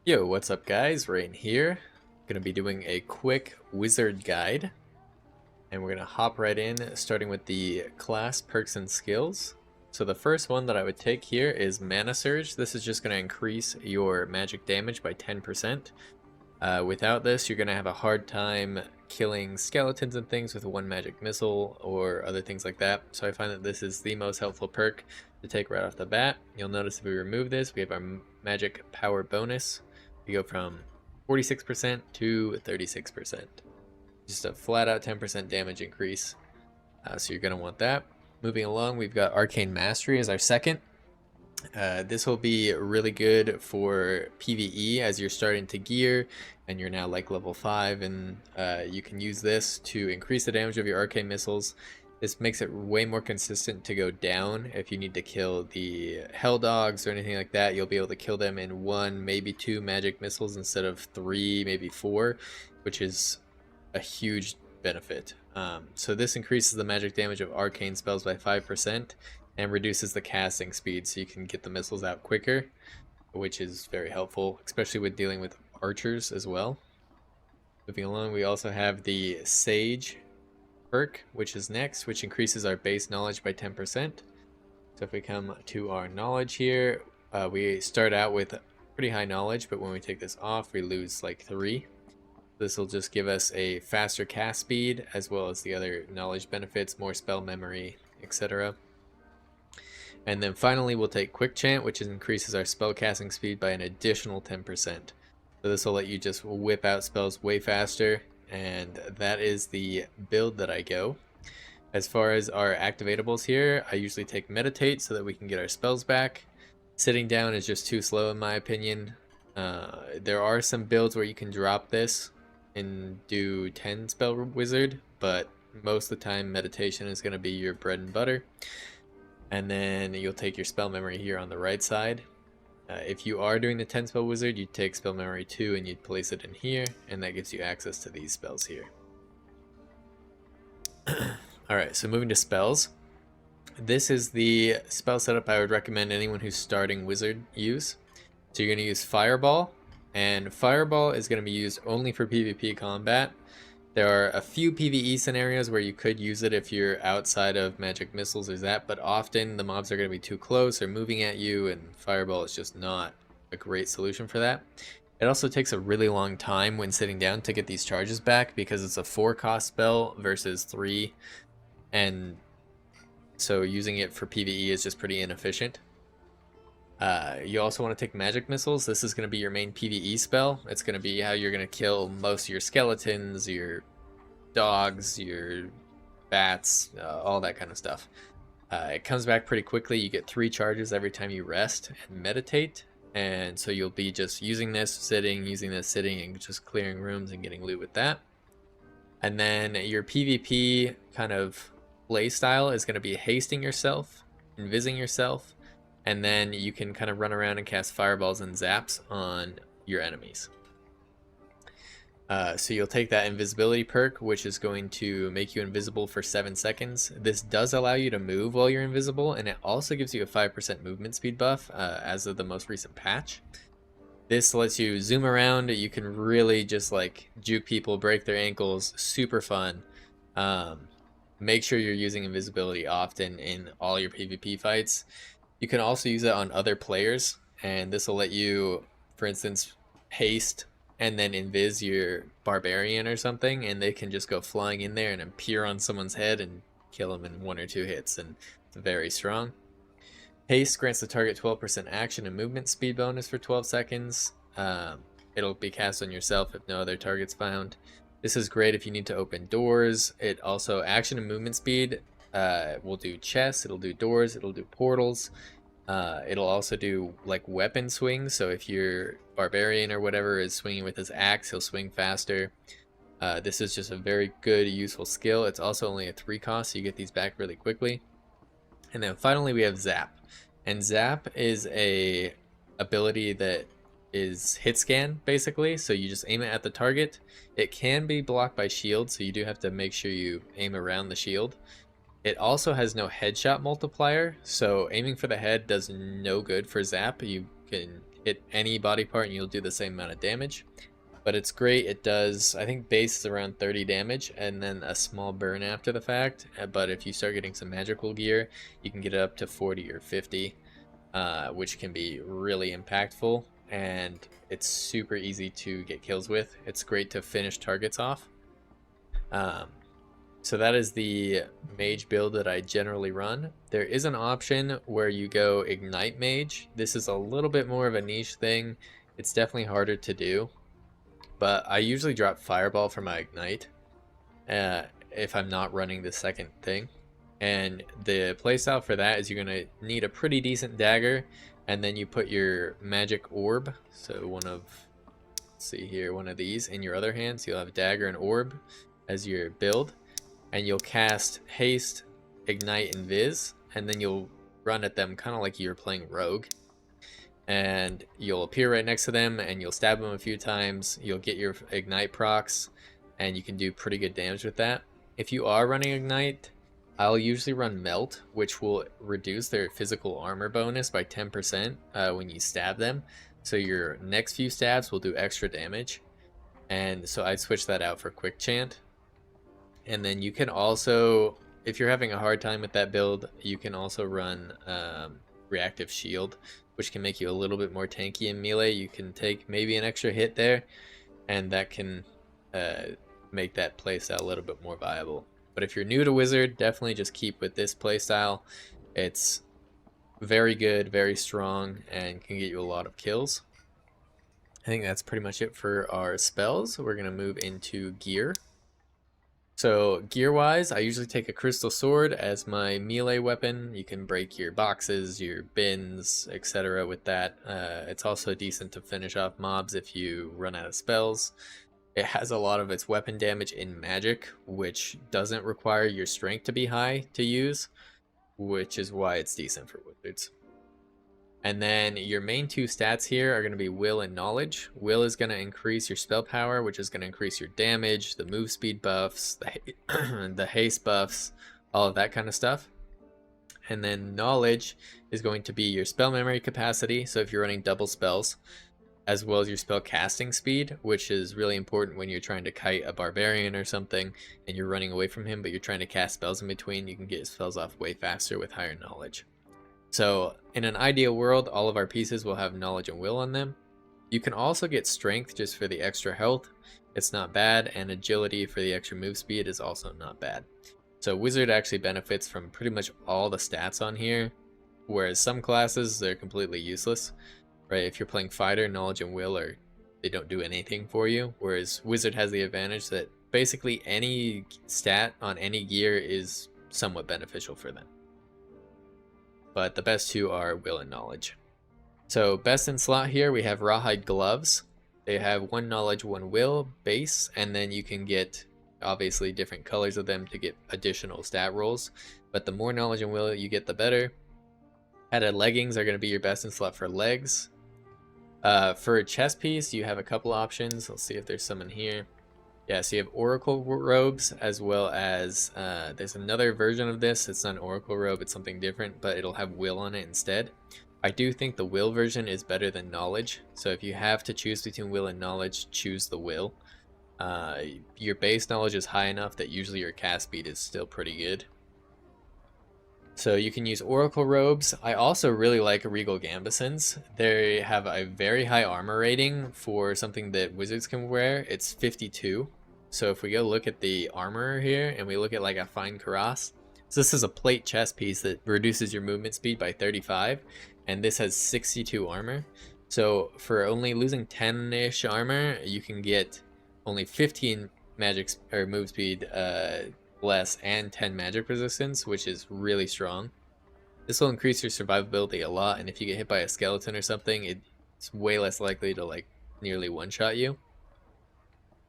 Yo, what's up guys? Rain here. Gonna be doing a quick wizard guide. And we're gonna hop right in, starting with the class perks and skills. So the first one that I would take here is Mana Surge. This is just gonna increase your magic damage by 10%. Without this, you're gonna have a hard time killing skeletons and things with one magic missile or other things like that. So I find that this is the most helpful perk to take right off the bat. You'll notice if we remove this, we have our magic power bonus. We go from 46% to 36%. Just a flat out 10% damage increase. So you're going to want that. Moving along, we've got Arcane Mastery as our second. This will be really good for PvE as you're starting to gear and you're now like level 5, and you can use this to increase the damage of your arcane missiles. This makes it way more consistent to go down. If you need to kill the hell dogs or anything like that, you'll be able to kill them in 1, maybe 2 magic missiles instead of 3, maybe 4, which is a huge benefit. So this increases the magic damage of arcane spells by 5% and reduces the casting speed, so you can get the missiles out quicker, which is very helpful, especially with dealing with archers as well. Moving along, we also have the Sage perk, which is next, which increases our base knowledge by 10%. So if we come to our knowledge here, we start out with pretty high knowledge, but when we take this off, we lose like 3. This will just give us a faster cast speed, as well as the other knowledge benefits, more spell memory, etc. And then finally, we'll take Quick Chant, which increases our spell casting speed by an additional 10%. So this will let you just whip out spells way faster, and that is the build that I go. As far as our activatables here, I usually take Meditate so that we can get our spells back. Sitting down is just too slow in my opinion. There are some builds where you can drop this and do 10 spell wizard, but most of the time meditation is going to be your bread and butter. And then you'll take your spell memory here on the right side. If you are doing the 10 spell wizard, you take spell memory 2 and you'd place it in here, and that gives you access to these spells here. Alright, so moving to spells. This is the spell setup I would recommend anyone who's starting wizard use. So you're going to use Fireball, and Fireball is going to be used only for PvP combat. There are a few PvE scenarios where you could use it if you're outside of magic missiles or that, but often the mobs are going to be too close or moving at you, and Fireball is just not a great solution for that. It also takes a really long time when sitting down to get these charges back because it's a 4 cost spell versus 3, and so using it for PvE is just pretty inefficient. You also want to take magic missiles. This is going to be your main PvE spell. It's going to be how you're going to kill most of your skeletons, your dogs, your bats, all that kind of stuff. It comes back pretty quickly. You get 3 charges every time you rest and meditate, and so you'll be just using this sitting, and just clearing rooms and getting loot with that. And then your PvP kind of play style is going to be hasting yourself, invising yourself, and then you can kind of run around and cast fireballs and zaps on your enemies. So you'll take that invisibility perk, which is going to make you invisible for 7 seconds. This does allow you to move while you're invisible, and it also gives you a 5% movement speed buff as of the most recent patch. This lets you zoom around. You can really just like juke people, break their ankles. Super fun. Make sure you're using invisibility often in all your PvP fights. You can also use it on other players, and this will let you, for instance, haste and then invis your barbarian or something, and they can just go flying in there and appear on someone's head and kill them in 1 or 2 hits, and it's very strong. Haste grants the target 12% action and movement speed bonus for 12 seconds. It'll be cast on yourself if no other target's found. This is great if you need to open doors. It also, action and movement speed will do chests, it'll do doors, it'll do portals. It'll also do like weapon swings, so if your barbarian or whatever is swinging with his axe, he'll swing faster. This is just a very good, useful skill. It's also only a 3 cost, so you get these back really quickly. And then finally we have Zap. And Zap is a ability that is hit scan, basically, so you just aim it at the target. It can be blocked by shield, so you do have to make sure you aim around the shield. It also has no headshot multiplier, so aiming for the head does no good for Zap. You can hit any body part and you'll do the same amount of damage. But it's great. It does, I think base is around 30 damage and then a small burn after the fact. But if you start getting some magical gear, you can get it up to 40 or 50, which can be really impactful. And it's super easy to get kills with. It's great to finish targets off. So that is the mage build that I generally run. There is an option where you go Ignite Mage. This is a little bit more of a niche thing. It's definitely harder to do. But I usually drop Fireball for my Ignite if I'm not running the second thing. And the playstyle for that is you're going to need a pretty decent dagger. And then you put your magic orb. So one of, let's see here, one of these in your other hand. So you'll have dagger and orb as your build. And you'll cast Haste, Ignite, and Viz, and then you'll run at them kind of like you're playing Rogue. And you'll appear right next to them, and you'll stab them a few times. You'll get your Ignite procs, and you can do pretty good damage with that. If you are running Ignite, I'll usually run Melt, which will reduce their physical armor bonus by 10% when you stab them. So your next few stabs will do extra damage. And so I'd switch that out for Quick Chant. And then you can also, if you're having a hard time with that build, you can also run Reactive Shield, which can make you a little bit more tanky in melee. You can take maybe an extra hit there, and that can make that playstyle a little bit more viable. But if you're new to Wizard, definitely just keep with this playstyle. It's very good, very strong, and can get you a lot of kills. I think that's pretty much it for our spells. We're going to move into gear. So gear-wise, I usually take a Crystal Sword as my melee weapon. You can break your boxes, your bins, etc. with that. It's also decent to finish off mobs if you run out of spells. It has a lot of its weapon damage in magic, which doesn't require your strength to be high to use, which is why it's decent for wizards. And then your main two stats here are going to be Will and Knowledge. Will is going to increase your spell power, which is going to increase your damage, the move speed buffs, the haste buffs, all of that kind of stuff. And then Knowledge is going to be your spell memory capacity, so if you're running double spells, as well as your spell casting speed, which is really important when you're trying to kite a barbarian or something, and you're running away from him, but you're trying to cast spells in between. You can get spells off way faster with higher knowledge. So in an ideal world, all of our pieces will have knowledge and will on them. You can also get strength just for the extra health. It's not bad, and agility for the extra move speed is also not bad. So wizard actually benefits from pretty much all the stats on here, whereas some classes, they're completely useless, right? If you're playing fighter, knowledge and will they don't do anything for you, whereas wizard has the advantage that basically any stat on any gear is somewhat beneficial for them. But the best two are will and knowledge. So best in slot here, we have Rawhide Gloves. They have 1 knowledge, 1 will base, and then you can get obviously different colors of them to get additional stat rolls. But the more knowledge and will you get, the better. Padded leggings are going to be your best in slot for legs. For a chest piece, you have a couple options. Let's see if there's some in here. Yeah, so you have Oracle robes, as well as there's another version of this. It's not an Oracle robe, it's something different, but it'll have will on it instead. I do think the will version is better than knowledge, so if you have to choose between will and knowledge, choose the will. Your base knowledge is high enough that usually your cast speed is still pretty good. So you can use Oracle robes. I also really like Regal Gambesons. They have a very high armor rating for something that wizards can wear. It's 52. So if we go look at the armor here and we look at like a fine cuirass, so this is a plate chest piece that reduces your movement speed by 35, and this has 62 armor. So for only losing 10-ish armor, you can get only 15 magic or move speed less and 10 magic resistance, which is really strong. This will increase your survivability a lot, and if you get hit by a skeleton or something, it's way less likely to like nearly one-shot you.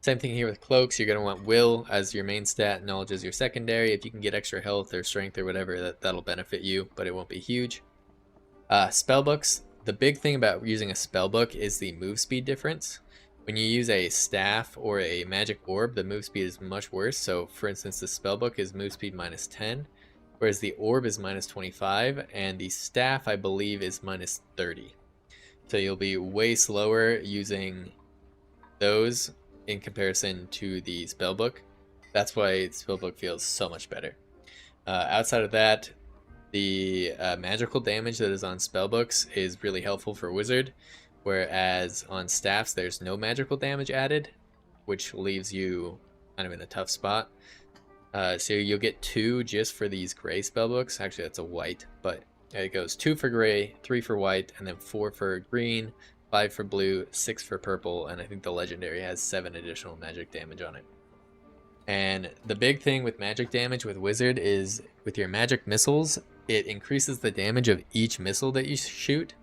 Same thing here with cloaks. You're going to want will as your main stat, knowledge as your secondary. If you can get extra health or strength or whatever, that'll benefit you, but it won't be huge. Spellbooks. The big thing about using a spellbook is the move speed difference. When you use a staff or a magic orb, the move speed is much worse. So for instance, the spellbook is move speed minus 10, whereas the orb is minus 25, and the staff, I believe, is minus 30. So you'll be way slower using those in comparison to the spellbook. That's why spellbook feels so much better. Outside of that, the magical damage that is on spellbooks is really helpful for wizard, whereas on staffs there's no magical damage added, which leaves you kind of in a tough spot. So you'll get 2 just for these gray spellbooks. Actually, that's a white, but it goes 2 for gray, 3 for white, and then 4 for green, 5 for blue, 6 for purple, and I think the legendary has 7 additional magic damage on it. And the big thing with magic damage with wizard is with your magic missiles, it increases the damage of each missile that you shoot.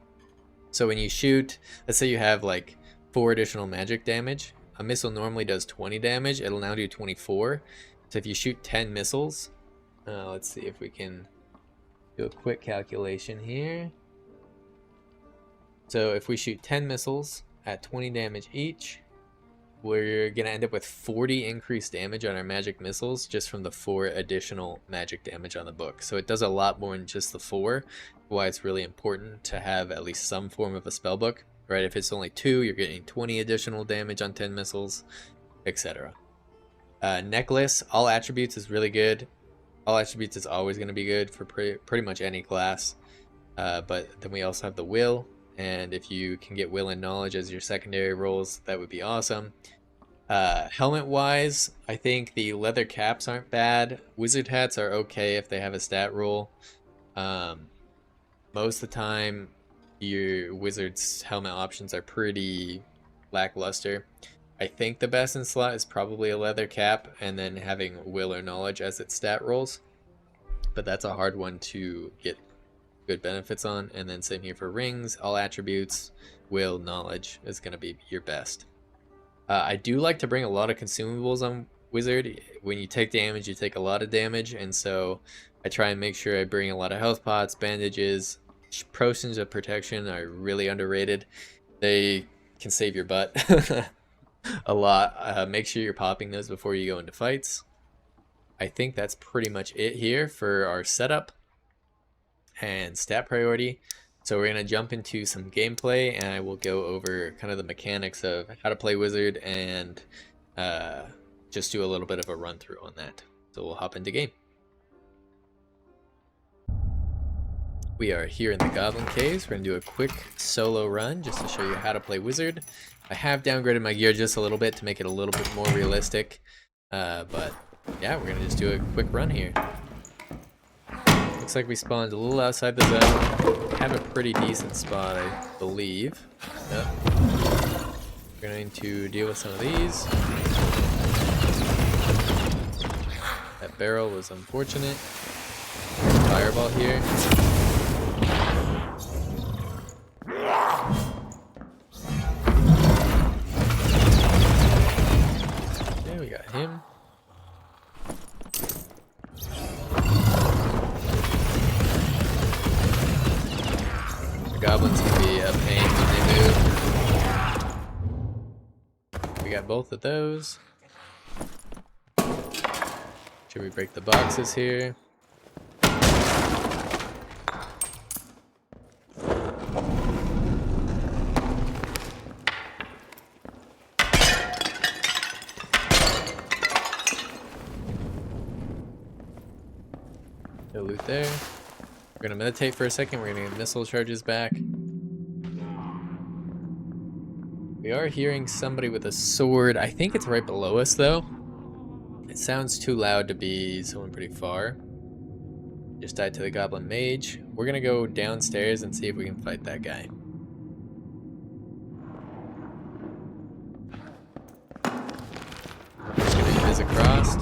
So when you shoot, let's say you have like 4 additional magic damage, a missile normally does 20 damage, it'll now do 24. So if you shoot 10 missiles, let's see if we can do a quick calculation here. So if we shoot 10 missiles at 20 damage each, we're going to end up with 40 increased damage on our magic missiles just from the 4 additional magic damage on the book. So it does a lot more than just the 4, why it's really important to have at least some form of a spellbook, right? If it's only 2, you're getting 20 additional damage on 10 missiles, etc. Necklace, all attributes is really good. All attributes is always going to be good for pretty much any class. But then we also have the will, and if you can get will and knowledge as your secondary roles, that would be awesome. Helmet wise, I think the leather caps aren't bad. Wizard hats are okay if they have a stat roll. Most of the time your wizard's helmet options are pretty lackluster. I think the best in slot is probably a leather cap and then having will or knowledge as its stat rolls, but that's a hard one to get good benefits on. And then same here for rings, all attributes, will, knowledge is going to be your best. I do like to bring a lot of consumables on wizard. When you take damage, you take a lot of damage, and so I try and make sure I bring a lot of health pots, bandages. Potions of protection are really underrated. They can save your butt a lot. Make sure you're popping those before you go into fights. I think that's pretty much it here for our setup and stat priority. So we're going to jump into some gameplay, and I will go over kind of the mechanics of how to play wizard and just do a little bit of a run through on that. So we'll hop into game. We are here in the Goblin Caves. We're going to do a quick solo run just to show you how to play wizard. I have downgraded my gear just a little bit to make it a little bit more realistic. But yeah, we're going to just do a quick run here. Looks like we spawned a little outside the zone. Have a pretty decent spot, I believe. Yep. We're going to deal with some of these. That barrel was unfortunate. Fireball here. Okay, we got him. Goblins can be a pain when they move. We got both of those. Should we break the boxes here? No loot there. We're gonna meditate for a second. We're gonna get missile charges back. We are hearing somebody with a sword. I think it's right below us though. It sounds too loud to be someone pretty far. Just died to the goblin mage. We're gonna go downstairs and see if we can fight that guy. Just gonna use across.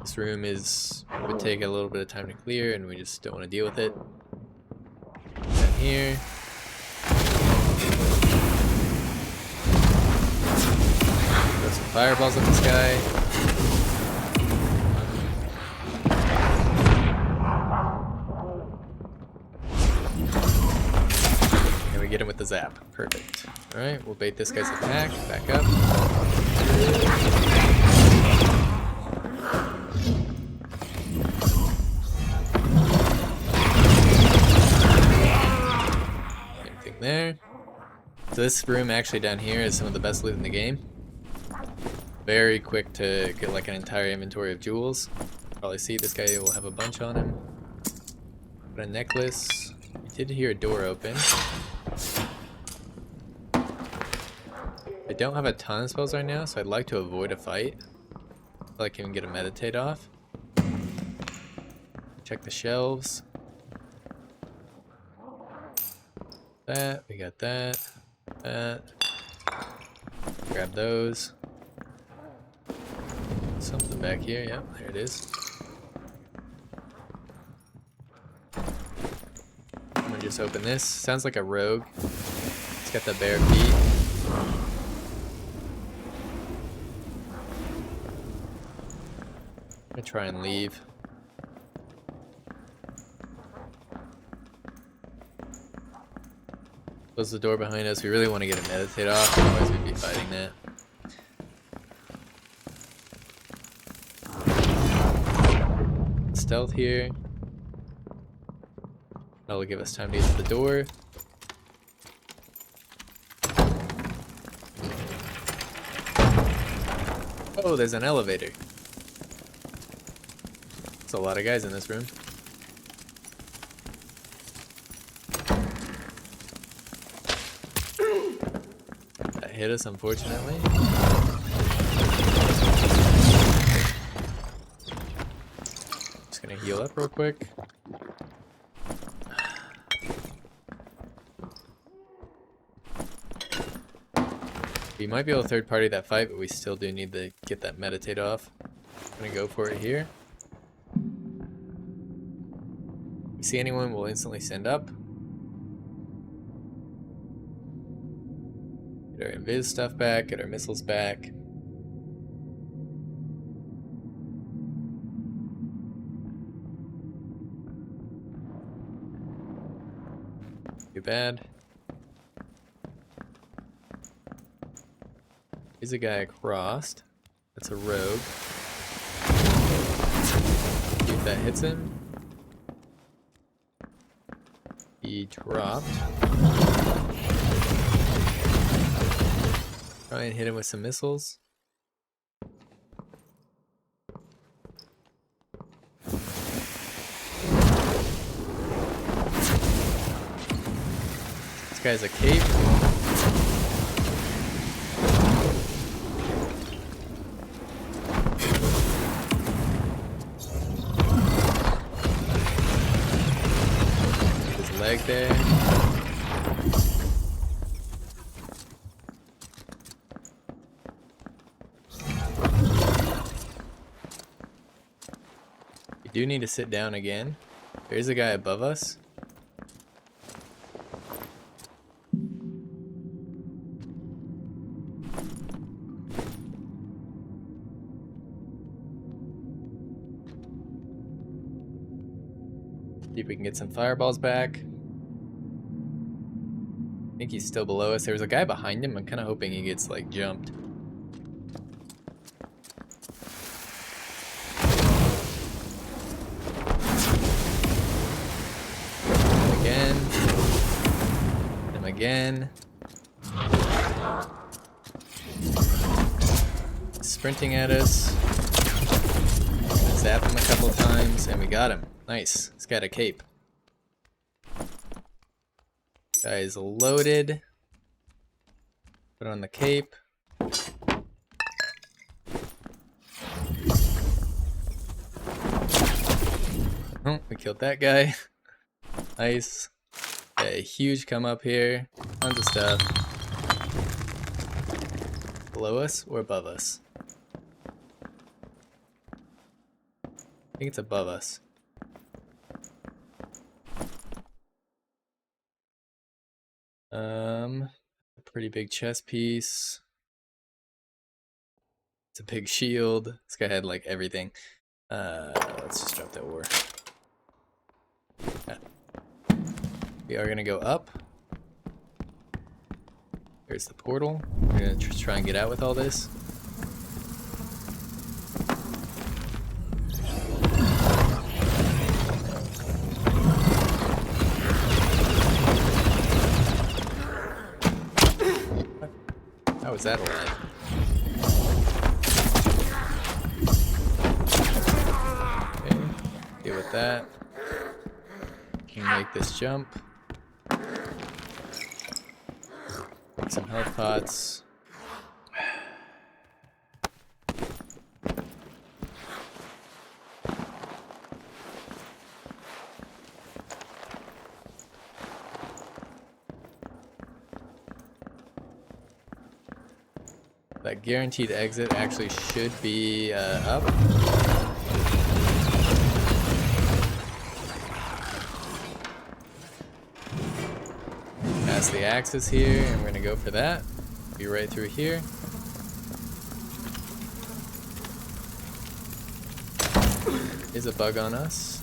This room would take a little bit of time to clear, and we just don't want to deal with it. Down here. Throw some fireballs at this guy. And we get him with the zap. Perfect. Alright, we'll bait this guy's attack. Back up. there. So this room actually down here is some of the best loot in the game. Very quick to get like an entire inventory of jewels. Probably see this guy will have a bunch on him. Got a necklace. We did hear a door open. I don't have a ton of spells right now, so I'd like to avoid a fight. So I can get a meditate off. Check the shelves. That, we got that. That. Grab those. Something back here, yeah, there it is. I'm gonna just open this. Sounds like a rogue. It's got the bare feet. I'm gonna try and leave. Close the door behind us. We really want to get a meditate off, otherwise we'd be fighting that. Stealth here. That'll give us time to get to the door. Oh, there's an elevator. There's a lot of guys in this room. That hit us, unfortunately. Just gonna heal up real quick. We might be able to third party that fight, but we still do need to get that meditate off. I'm gonna go for it here. If we see anyone, we'll instantly send up. Get our invis stuff back, get our missiles back. Too bad. Here's a guy across. That's a rogue. See if that hits him. He dropped. Try and hit him with some missiles. This guy's a cape. Leg there. We do need to sit down again. There's a guy above us. See if we can get some fireballs back. I think he's still below us. There was a guy behind him. I'm kind of hoping he gets like jumped. Him again. Him again. Sprinting at us. Zap him a couple times and we got him. Nice. He's got a cape. Guy is loaded. Put on the cape. Oh, we killed that guy. Nice. A huge come up here. Tons of stuff. Below us or above us? I think it's above us. A pretty big chest piece. It's a big shield. This guy had like everything. Let's just drop that ore. Yeah. We are gonna go up. Here's the portal. We're gonna try and get out with all this. How was that alive? Okay, deal with that. Can make this jump. Make some health pots. That guaranteed exit actually should be up. Pass the axis here, and we're gonna go for that. Be right through here. Is a bug on us.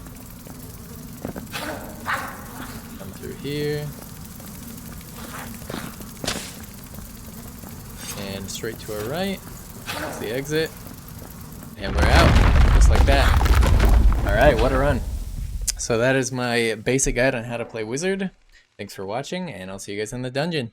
Come through here. And straight to our right. That's the exit. And we're out. Just like that. Alright, what a run. So that is my basic guide on how to play Wizard. Thanks for watching, and I'll see you guys in the dungeon.